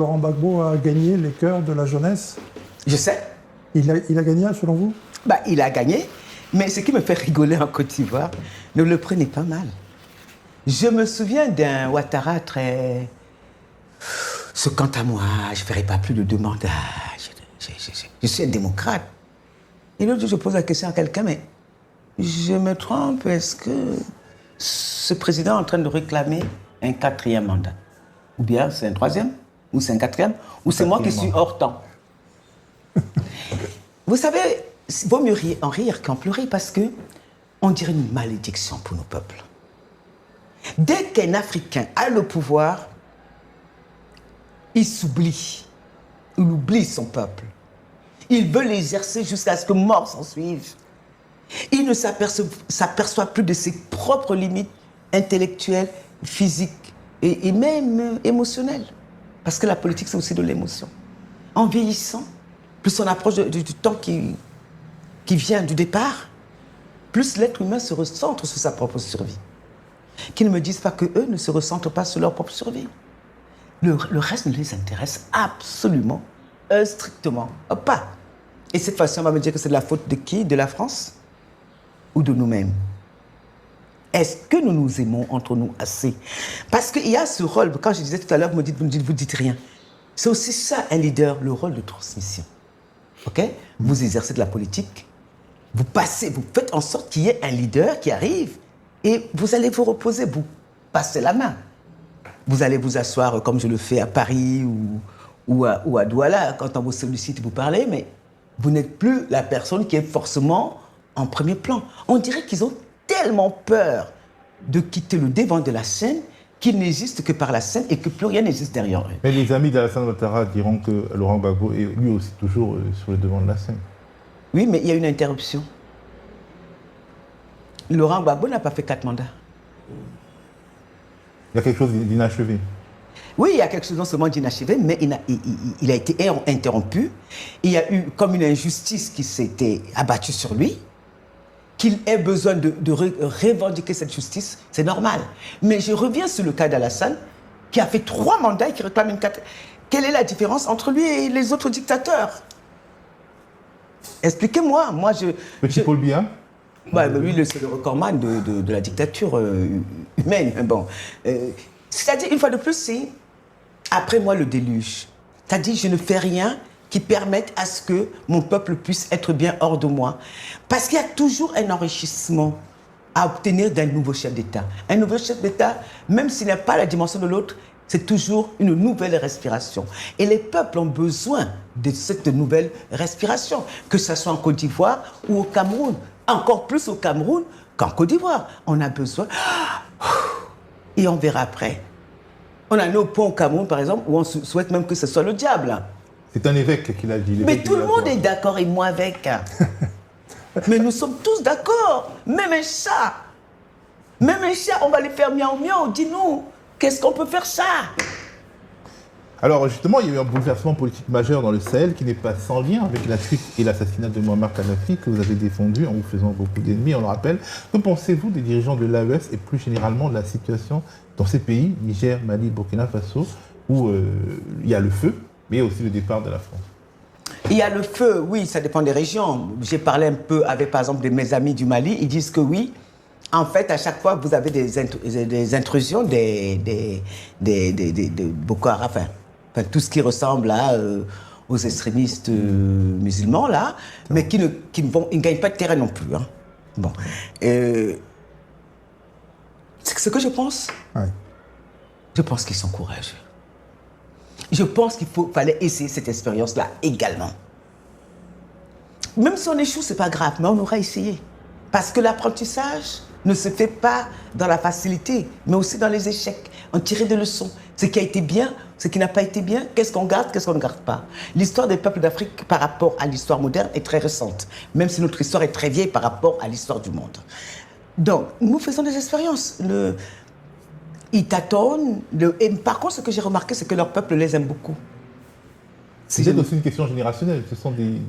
Laurent Gbagbo a gagné les cœurs de la jeunesse. Je sais. Il a gagné, selon vous? Il a gagné, mais ce qui me fait rigoler en Côte d'Ivoire, ne le prenez pas mal. Je me souviens d'un Ouattara très... Quant à moi, je ne ferai pas plus de 2 mandats. Je suis un démocrate. Et l'autre jour, je pose la question à quelqu'un, mais je me trompe, est-ce que ce président est en train de réclamer un 4e mandat? Ou bien c'est un 3e? Ou c'est un 4e? Ou c'est moi qui suis hors temps? Vous savez, il vaut mieux en rire qu'en pleurer parce que on dirait une malédiction pour nos peuples. Dès qu'un Africain a le pouvoir, il s'oublie. Il oublie son peuple. Il veut l'exercer jusqu'à ce que mort s'en suive. Il ne s'aperçoit plus de ses propres limites intellectuelles, physiques et même émotionnelles. Parce que la politique, c'est aussi de l'émotion. En vieillissant, plus on approche du temps qui vient du départ, plus l'être humain se recentre sur sa propre survie. Qu'ils ne me disent pas qu'eux ne se recentrent pas sur leur propre survie. Le reste ne les intéresse absolument, strictement pas. Et cette fois-ci, on va me dire que c'est de la faute de qui? De la France? Ou de nous-mêmes? Est-ce que nous nous aimons entre nous assez? Parce qu'il y a ce rôle, quand je disais tout à l'heure, vous dites rien. C'est aussi ça, un leader, le rôle de transmission. Ok? Vous exercez de la politique, vous faites en sorte qu'il y ait un leader qui arrive et vous allez vous reposer, vous passez la main. Vous allez vous asseoir comme je le fais à Paris ou à Douala, quand on vous sollicite, vous parlez, mais vous n'êtes plus la personne qui est forcément en premier plan. On dirait qu'ils ont tellement peur de quitter le devant de la scène qu'ils n'existent que par la scène et que plus rien n'existe derrière eux. Mais les amis d'Alassane Ouattara diront que Laurent Gbagbo est lui aussi toujours sur le devant de la scène. Oui, mais il y a une interruption. Laurent Gbagbo n'a pas fait 4 mandats. Il y a quelque chose d'inachevé. Oui, il y a quelque chose non seulement d'inachevé, mais il a été interrompu. Il y a eu comme une injustice qui s'était abattue sur lui. Qu'il ait besoin de revendiquer cette justice, c'est normal. Mais je reviens sur le cas d'Alassane, qui a fait 3 mandats et qui réclame une 4. Quelle est la différence entre lui et les autres dictateurs? Expliquez-moi. Petit Paul Biya? Lui, c'est le recordman de la dictature humaine. Bon. C'est-à-dire, une fois de plus, c'est après moi le déluge. C'est-à-dire, je ne fais rien qui permette à ce que mon peuple puisse être bien hors de moi. Parce qu'il y a toujours un enrichissement à obtenir d'un nouveau chef d'État. Un nouveau chef d'État, même s'il n'a pas la dimension de l'autre, c'est toujours une nouvelle respiration. Et les peuples ont besoin de cette nouvelle respiration, que ce soit en Côte d'Ivoire ou au Cameroun. Encore plus au Cameroun qu'en Côte d'Ivoire. On a besoin... Et on verra après. On en est au point au Cameroun, par exemple, où on souhaite même que ce soit le diable. C'est un évêque qui l'a dit. Mais tout le monde est d'accord, et moi avec. Mais nous sommes tous d'accord. Même un chat, on va les faire miaou miaou. Dis-nous, qu'est-ce qu'on peut faire ça? Alors justement, il y a eu un bouleversement politique majeur dans le Sahel qui n'est pas sans lien avec la chute et l'assassinat de Muammar Kadhafi que vous avez défendu en vous faisant beaucoup d'ennemis, on le rappelle. Que pensez-vous des dirigeants de l'AES et plus généralement de la situation dans ces pays, Niger, Mali, Burkina Faso, où il y a le feu, mais aussi le départ de la France? Il y a le feu, oui, ça dépend des régions. J'ai parlé un peu avec, par exemple, de mes amis du Mali. Ils disent que oui, en fait, à chaque fois, vous avez des intrusions de Boko Haram, enfin, tout ce qui ressemble aux extrémistes musulmans, là, mais qui ne gagnent pas de terrain non plus. Hein. Bon. C'est ce que je pense. Ouais. Je pense qu'ils sont courageux. Je pense qu'il fallait essayer cette expérience-là également. Même si on échoue, c'est pas grave, mais on aura essayé. Parce que l'apprentissage ne se fait pas dans la facilité, mais aussi dans les échecs. En tirer des leçons. Ce qui a été bien, ce qui n'a pas été bien, qu'est-ce qu'on garde, qu'est-ce qu'on ne garde pas. L'histoire des peuples d'Afrique par rapport à l'histoire moderne est très récente, même si notre histoire est très vieille par rapport à l'histoire du monde. Donc, nous faisons des expériences. Ils tâtonnent. Et par contre, ce que j'ai remarqué, c'est que leur peuple les aime beaucoup. C'est aussi une question générationnelle. Ce sont des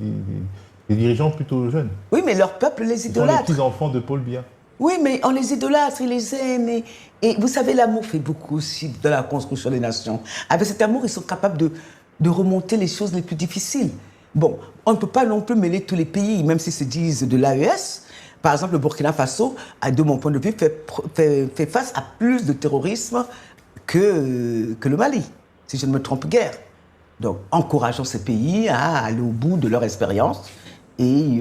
dirigeants plutôt jeunes. Oui, mais leur peuple les Ce sont idolâtre. les petits-enfants de Paul Biya. Oui, mais on les idolâtre, ils les aiment. Et vous savez, l'amour fait beaucoup aussi de la construction des nations. Avec cet amour, ils sont capables de remonter les choses les plus difficiles. Bon, on ne peut pas non plus mêler tous les pays, même s'ils se disent de l'AES. Par exemple, le Burkina Faso, de mon point de vue, fait face à plus de terrorisme que le Mali, si je ne me trompe guère. Donc, encourageons ces pays à aller au bout de leur expérience. Et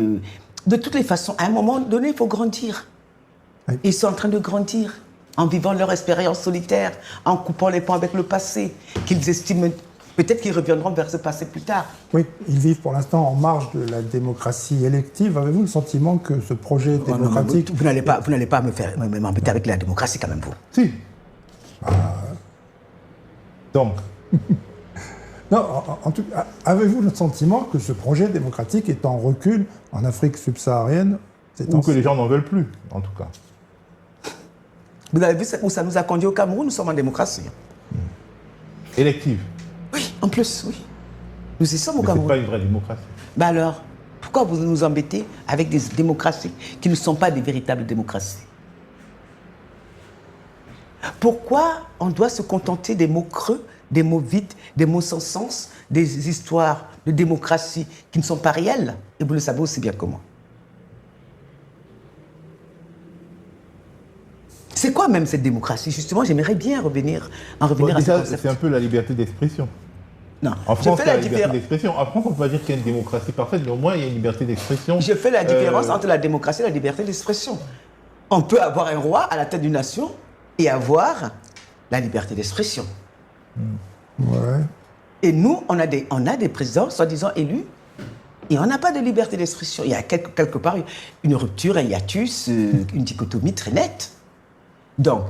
de toutes les façons, à un moment donné, il faut grandir. Oui. Ils sont en train de grandir en vivant leur expérience solitaire, en coupant les ponts avec le passé, qu'ils estiment, peut-être qu'ils reviendront vers ce passé plus tard. Oui, ils vivent pour l'instant en marge de la démocratie élective. Avez-vous le sentiment que ce projet démocratique... Vous n'allez pas m'embêter avec la démocratie quand même, vous. Si. Donc, Non, en tout cas, avez-vous le sentiment que ce projet démocratique est en recul en Afrique subsaharienne ou que les gens n'en veulent plus, en tout cas. Vous avez vu où ça nous a conduit au Cameroun? Nous sommes en démocratie. Élective. Oui, en plus, oui. Nous y sommes au Mais c'est Cameroun. pas une vraie démocratie. Ben alors, pourquoi vous nous embêtez avec des démocraties qui ne sont pas des véritables démocraties? Pourquoi on doit se contenter des mots creux, des mots vides, des mots sans sens, des histoires de démocratie qui ne sont pas réelles? Et vous le savez aussi bien que moi. C'est quoi même cette démocratie? Justement, j'aimerais bien en revenir Bon, à ce déjà, concept. c'est un peu la liberté d'expression. Non, En je France, fais il y a la la liberté différence. d'expression. En France, on ne peut pas dire qu'il y a une démocratie parfaite, mais au moins, il y a une liberté d'expression. Je fais la différence entre la démocratie et la liberté d'expression. On peut avoir un roi à la tête d'une nation et avoir la liberté d'expression. Ouais. Et nous, on a des présidents soi-disant élus et on n'a pas de liberté d'expression. Il y a quelque part une rupture, un hiatus, une dichotomie très nette. Donc,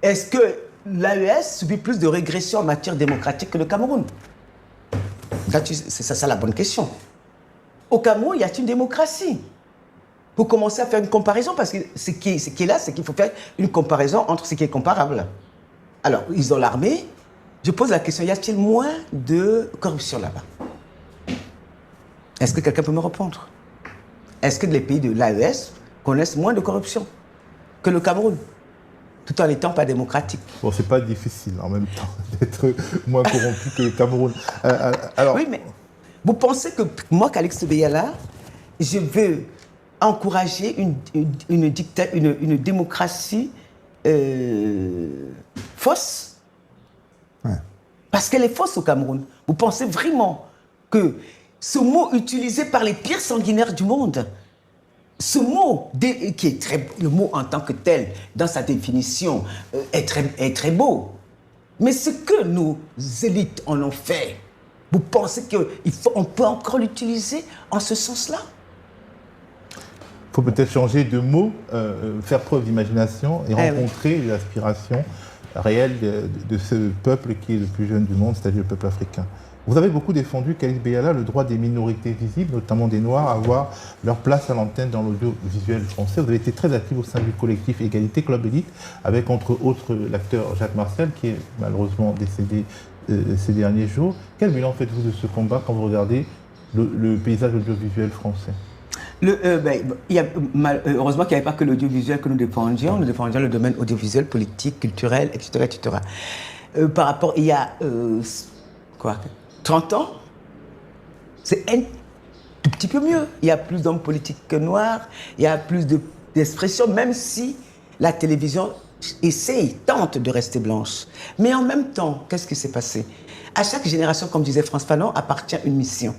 est-ce que l'AES subit plus de régression en matière démocratique que le Cameroun? C'est ça la bonne question. Au Cameroun, il y a une démocratie. Vous commencez à faire une comparaison parce que ce qui est là, c'est qu'il faut faire une comparaison entre ce qui est comparable. Alors, ils ont l'armée. Je pose la question, y a-t-il moins de corruption là-bas? Est-ce que quelqu'un peut me répondre? Est-ce que les pays de l'AES connaissent moins de corruption que le Cameroun, tout en n'étant pas démocratique? Bon, c'est pas difficile en même temps d'être moins corrompu que le Cameroun. Alors, Oui, mais vous pensez que moi, Calixte Beyala, je veux encourager une démocratie fausse? Ouais. Parce qu'elle est fausse au Cameroun. Vous pensez vraiment que ce mot utilisé par les pires sanguinaires du monde, ce mot, qui est le mot en tant que tel, dans sa définition, est très beau. Mais ce que nos élites en ont fait, vous pensez qu'on peut encore l'utiliser en ce sens-là? il faut peut-être changer de mot, faire preuve d'imagination et Eh oui. rencontrer les aspirations réelles de ce peuple qui est le plus jeune du monde, c'est-à-dire le peuple africain. Vous avez beaucoup défendu, Calixte Beyala, le droit des minorités visibles, notamment des Noirs, à avoir leur place à l'antenne dans l'audiovisuel français. Vous avez été très actif au sein du collectif Égalité Club Élite, avec entre autres l'acteur Jacques Martial, qui est malheureusement décédé ces derniers jours. Quel bilan faites-vous de ce combat quand vous regardez le paysage audiovisuel français? Heureusement qu'il n'y avait pas que l'audiovisuel que nous défendions le domaine audiovisuel, politique, culturel, etc. etc. Par rapport, il y a 30 ans, c'est un tout petit peu mieux. Il y a plus d'hommes politiques que noirs, il y a plus d'expression, même si la télévision tente de rester blanche. Mais en même temps, qu'est-ce qui s'est passé? À chaque génération, comme disait Frantz Fanon, appartient une mission.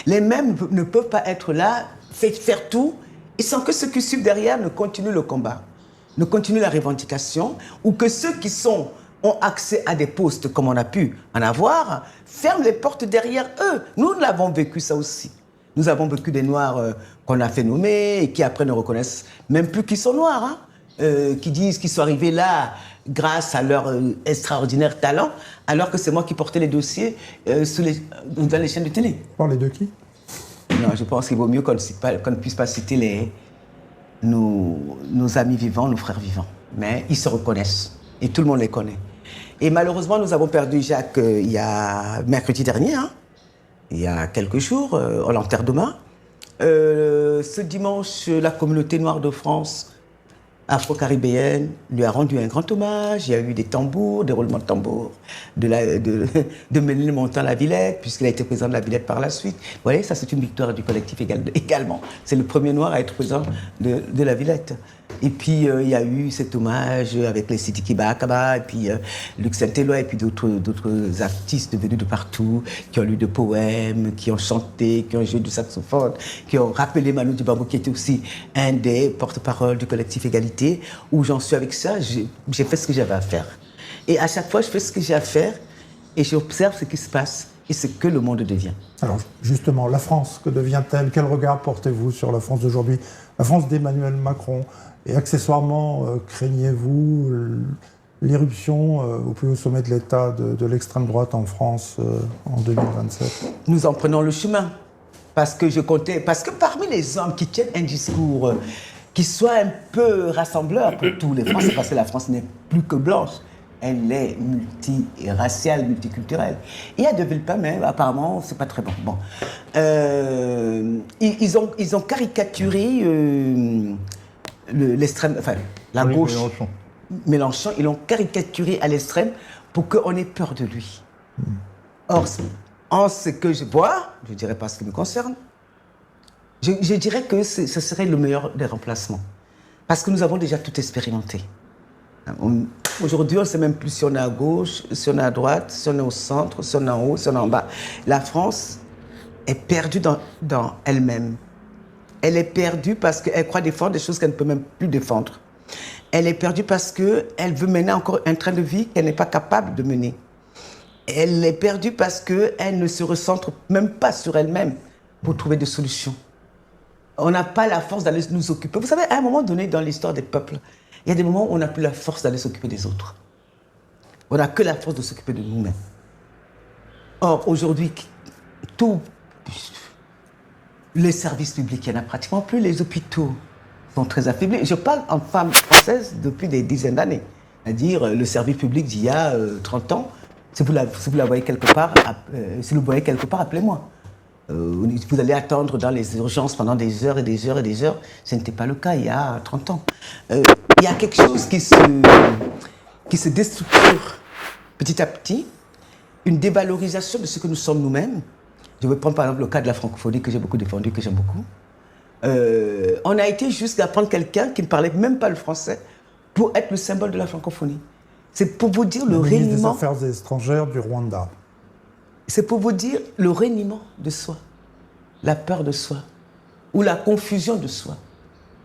Les mêmes ne peuvent pas être là, faire tout, et sans que ceux qui suivent derrière ne continuent le combat, ne continuent la revendication, ou que ceux qui ont accès à des postes, comme on a pu en avoir, ferment les portes derrière eux. Nous l'avons vécu ça aussi. Nous avons vécu des Noirs qu'on a fait nommer, et qui après ne reconnaissent même plus qu'ils sont Noirs, hein, qui disent qu'ils sont arrivés là grâce à leur extraordinaire talent, alors que c'est moi qui portais les dossiers dans les chaînes de télé. Parlez de qui? Non, je pense qu'il vaut mieux qu'on ne puisse pas citer nos amis vivants, nos frères vivants. Mais ils se reconnaissent, et tout le monde les connaît. Et malheureusement, nous avons perdu Jacques il y a mercredi dernier, hein, il y a quelques jours, on l'enterre demain. Ce dimanche, la communauté noire de France afro-caribéenne lui a rendu un grand hommage. Il y a eu des tambours, des roulements de tambours de Ménil Montant-La-Villette, puisqu'il a été président de la Villette par la suite. Vous voyez, ça c'est une victoire du collectif également. C'est le premier noir à être président de la Villette. Et puis il y a eu cet hommage avec les Sidiki Bakaba, et puis Luc Saint-Éloi, et puis d'autres artistes venus de partout, qui ont lu des poèmes, qui ont chanté, qui ont joué du saxophone, qui ont rappelé Manu Dibango, qui était aussi un des porte-parole du collectif Égalité. Où j'en suis avec ça, j'ai fait ce que j'avais à faire. Et à chaque fois, je fais ce que j'ai à faire, et j'observe ce qui se passe, et ce que le monde devient. Alors justement, la France, que devient-elle? Quel regard portez-vous sur la France d'aujourd'hui? La France d'Emmanuel Macron. Et accessoirement, craignez-vous l'irruption au plus haut sommet de l'État de l'extrême droite en France en 2027? Nous en prenons le chemin. Parce que parmi les hommes qui tiennent un discours qui soit un peu rassembleur pour tous les Français, parce que la France n'est plus que blanche, elle est multiraciale, multiculturelle. Il y a de Villepin, apparemment, c'est pas très bon. Ils ont caricaturé l'extrême, enfin, la gauche. Mélenchon, ils l'ont caricaturé à l'extrême pour qu'on ait peur de lui. Or, en ce que je vois, je ne dirais pas ce qui me concerne, je dirais que ce serait le meilleur des remplacements. Parce que nous avons déjà tout expérimenté. Aujourd'hui, on ne sait même plus si on est à gauche, si on est à droite, si on est au centre, si on est en haut, si on est en bas. La France est perdue dans elle-même. Elle est perdue parce qu'elle croit défendre des choses qu'elle ne peut même plus défendre. Elle est perdue parce qu'elle veut mener encore un train de vie qu'elle n'est pas capable de mener. Elle est perdue parce qu'elle ne se recentre même pas sur elle-même pour trouver des solutions. On n'a pas la force d'aller nous occuper. Vous savez, à un moment donné dans l'histoire des peuples, il y a des moments où on n'a plus la force d'aller s'occuper des autres. On n'a que la force de s'occuper de nous-mêmes. Or, aujourd'hui, tous les services publics, il n'y en a pratiquement plus. Les hôpitaux sont très affaiblis. Je parle en femme française depuis des dizaines d'années. C'est-à-dire le service public d'il y a 30 ans. Si vous la voyez quelque part, si vous le voyez quelque part, appelez-moi. Vous allez attendre dans les urgences pendant des heures et des heures et des heures. Ce n'était pas le cas il y a 30 ans. Il y a quelque chose qui se déstructure petit à petit, une dévalorisation de ce que nous sommes nous-mêmes. Je vais prendre par exemple le cas de la francophonie que j'ai beaucoup défendu, que j'aime beaucoup. On a été jusqu'à prendre quelqu'un qui ne parlait même pas le français pour être le symbole de la francophonie. C'est pour vous dire le reniement. Ministre des Affaires étrangères du Rwanda. C'est pour vous dire le reniement de soi, la peur de soi, ou la confusion de soi.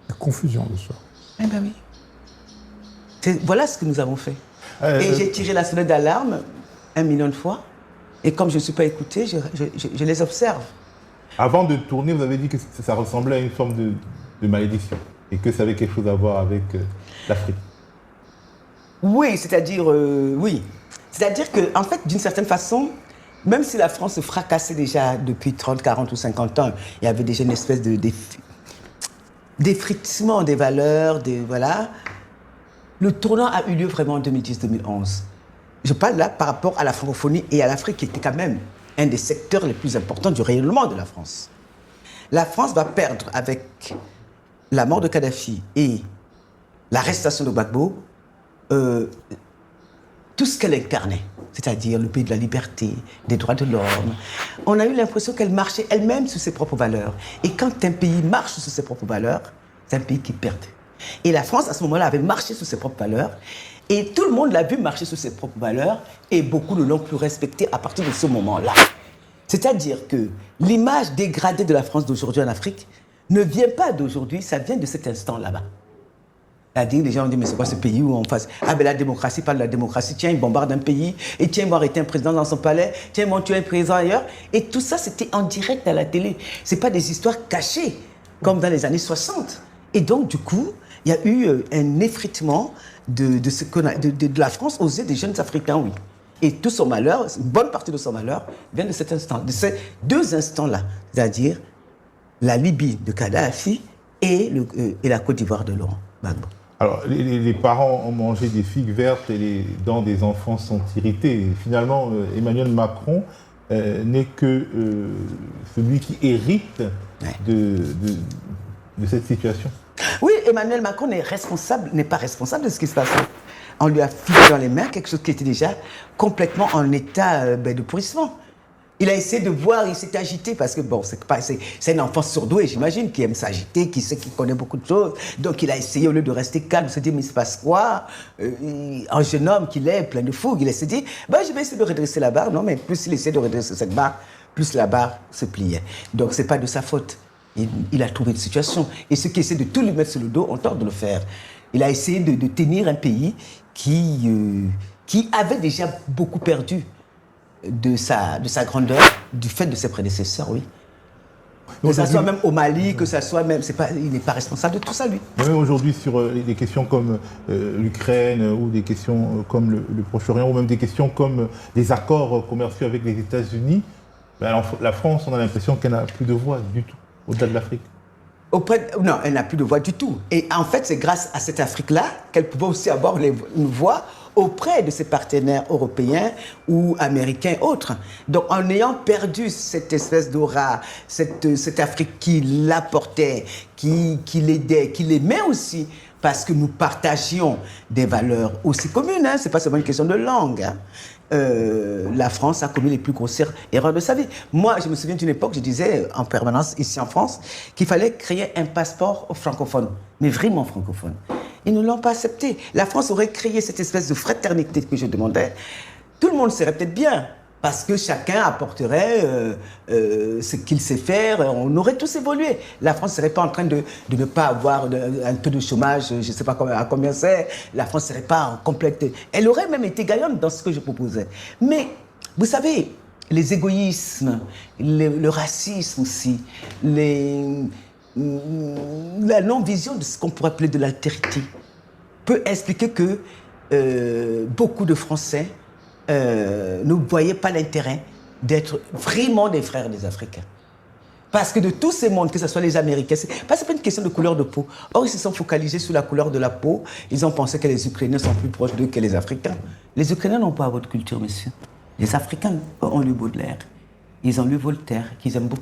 La confusion de soi. Eh bien oui. Voilà ce que nous avons fait. Et j'ai tiré la sonnette d'alarme 1 million de fois. Et comme je ne suis pas écouté, je les observe. Avant de tourner, vous avez dit que ça ressemblait à une forme de malédiction. Et que ça avait quelque chose à voir avec l'Afrique. Oui, c'est-à-dire, oui. C'est-à-dire que, en fait, d'une certaine façon, même si la France se fracassait déjà depuis 30, 40 ou 50 ans, il y avait déjà une espèce d'effritement des valeurs, voilà. Le tournant a eu lieu vraiment en 2010-2011. Je parle là par rapport à la francophonie et à l'Afrique, qui était quand même un des secteurs les plus importants du rayonnement de la France. La France va perdre avec la mort de Kadhafi et l'arrestation de Gbagbo tout ce qu'elle incarnait, c'est-à-dire le pays de la liberté, des droits de l'homme. On a eu l'impression qu'elle marchait elle-même sur ses propres valeurs. Et quand un pays marche sur ses propres valeurs, c'est un pays qui perd. Et la France, à ce moment-là, avait marché sur ses propres valeurs. Et tout le monde l'a vu marcher sur ses propres valeurs. Et beaucoup ne l'ont plus respecté à partir de ce moment-là. C'est-à-dire que l'image dégradée de la France d'aujourd'hui en Afrique ne vient pas d'aujourd'hui, ça vient de cet instant là-bas. C'est-à-dire, les gens ont dit, mais c'est quoi ce pays où on fasse... Ah ben la démocratie, parle de la démocratie, tiens, ils bombardent un pays, et tiens, ils vont arrêter un président dans son palais, tiens, ils vont tuer un président ailleurs. Et tout ça, c'était en direct à la télé. C'est pas des histoires cachées, comme dans les années 60. Et donc, du coup, il y a eu un effritement de la France aux yeux des jeunes Africains, oui. Et tout son malheur, une bonne partie de son malheur, vient de cet instant, de ces deux instants-là. C'est-à-dire la Libye de Kadhafi et la Côte d'Ivoire de Laurent Gbagbo. Alors, les parents ont mangé des figues vertes et les dents des enfants sont irritées. Et finalement, Emmanuel Macron n'est que celui qui hérite de cette situation. Oui, Emmanuel Macron n'est pas responsable de ce qui se passe. On lui a filé dans les mains quelque chose qui était déjà complètement en état de pourrissement. Il a essayé de voir, il s'est agité parce que bon, c'est un enfant surdoué, j'imagine, qui aime s'agiter, qui connaît beaucoup de choses. Donc il a essayé, au lieu de rester calme, de se dire mais il se passe quoi, un jeune homme qu'il est, plein de fougue, il s'est dit je vais essayer de redresser la barre. Non, mais plus il essaie de redresser cette barre, plus la barre se pliait. Donc c'est pas de sa faute. Il a trouvé une situation. Et ceux qui essaient de tout lui mettre sur le dos ont tort de le faire. Il a essayé de tenir un pays qui avait déjà beaucoup perdu de sa grandeur, du fait de ses prédécesseurs, oui. Que ça soit même au Mali, que ça soit même... il n'est pas responsable de tout ça, lui. Mais même aujourd'hui, sur des questions comme l'Ukraine, ou des questions comme le Proche-Orient, ou même des questions comme des accords commerciaux avec les États-Unis, la France, on a l'impression qu'elle n'a plus de voix du tout, au-delà de l'Afrique. Non, elle n'a plus de voix du tout. Et en fait, c'est grâce à cette Afrique-là qu'elle pouvait aussi avoir une voix auprès de ses partenaires européens ou américains autres. Donc, en ayant perdu cette espèce d'aura, cette Afrique qui l'apportait, qui l'aidait, qui l'aimait aussi, parce que nous partagions des valeurs aussi communes, hein. C'est pas seulement une question de langue, hein. La France a commis les plus grosses erreurs de sa vie. Moi, je me souviens d'une époque, je disais en permanence ici en France qu'il fallait créer un passeport francophone, mais vraiment francophone. Ils ne l'ont pas accepté. La France aurait créé cette espèce de fraternité que je demandais. Tout le monde serait peut-être bien, parce que chacun apporterait ce qu'il sait faire. On aurait tous évolué. La France ne serait pas en train de ne pas avoir un taux de chômage, je ne sais pas à combien c'est. La France ne serait pas en complète... Elle aurait même été gagnante dans ce que je proposais. Mais, vous savez, les égoïsmes, le racisme aussi, la non-vision de ce qu'on pourrait appeler de l'altérité peut expliquer que beaucoup de Français ne voyaient pas l'intérêt d'être vraiment des frères des Africains. Parce que de tous ces mondes, que ce soit les Américains, c'est pas une question de couleur de peau. Or, ils se sont focalisés sur la couleur de la peau. Ils ont pensé que les Ukrainiens sont plus proches d'eux que les Africains. Les Ukrainiens n'ont pas votre culture, monsieur. Les Africains ont lu Baudelaire. Ils ont lu Voltaire, qu'ils aiment beaucoup.